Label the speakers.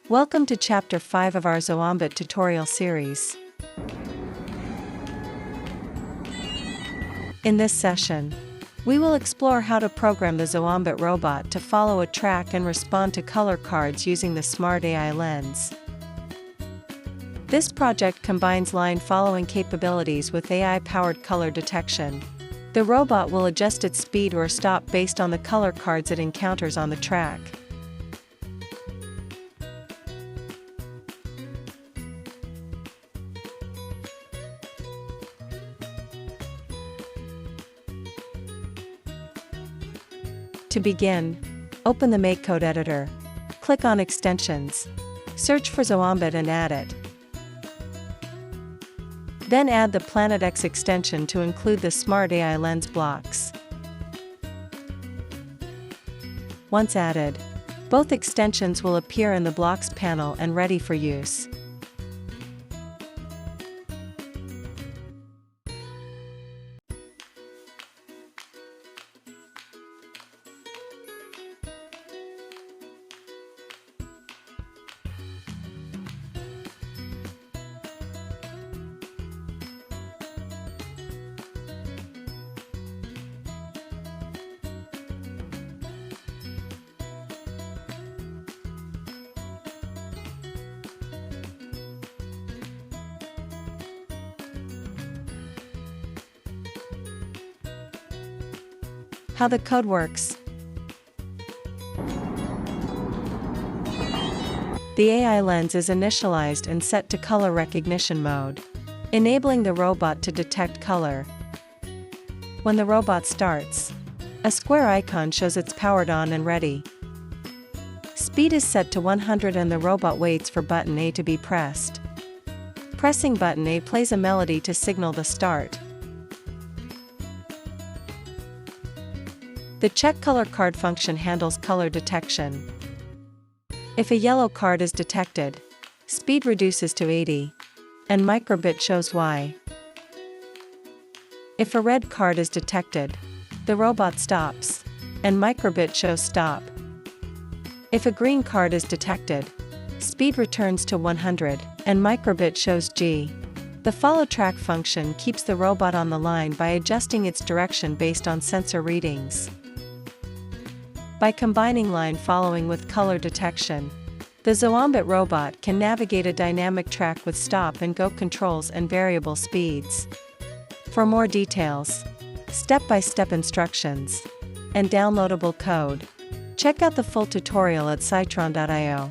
Speaker 1: Welcome to Chapter 5 of our Zoombit tutorial series. In this session, we will explore how to program the Zoombit robot to follow a track and respond to color cards using the Smart AI lens. This project combines line-following capabilities with AI-powered color detection. The robot will adjust its speed or stop based on the color cards it encounters on the track. To begin, open the MakeCode editor. Click on Extensions. Search for Zoombit and add it. Then add the Planet X extension to include the Smart AI lens blocks. Once added, both extensions will appear in the Blocks panel and ready for use. How the code works. The AI lens is initialized and set to color recognition mode, enabling the robot to detect color. When the robot starts, a square icon shows it's powered on and ready. Speed is set to 100 and the robot waits for button A to be pressed. Pressing button A plays a melody to signal the start. The Check Color Card function handles color detection. If a yellow card is detected, speed reduces to 80, and microbit shows why. If a red card is detected, the robot stops, and microbit shows stop. If a green card is detected, speed returns to 100, and microbit shows G. The Follow Track function keeps the robot on the line by adjusting its direction based on sensor readings. By combining line following with color detection, the Zoombit robot can navigate a dynamic track with stop-and-go controls and variable speeds. For more details, step-by-step instructions, and downloadable code, check out the full tutorial at citron.io.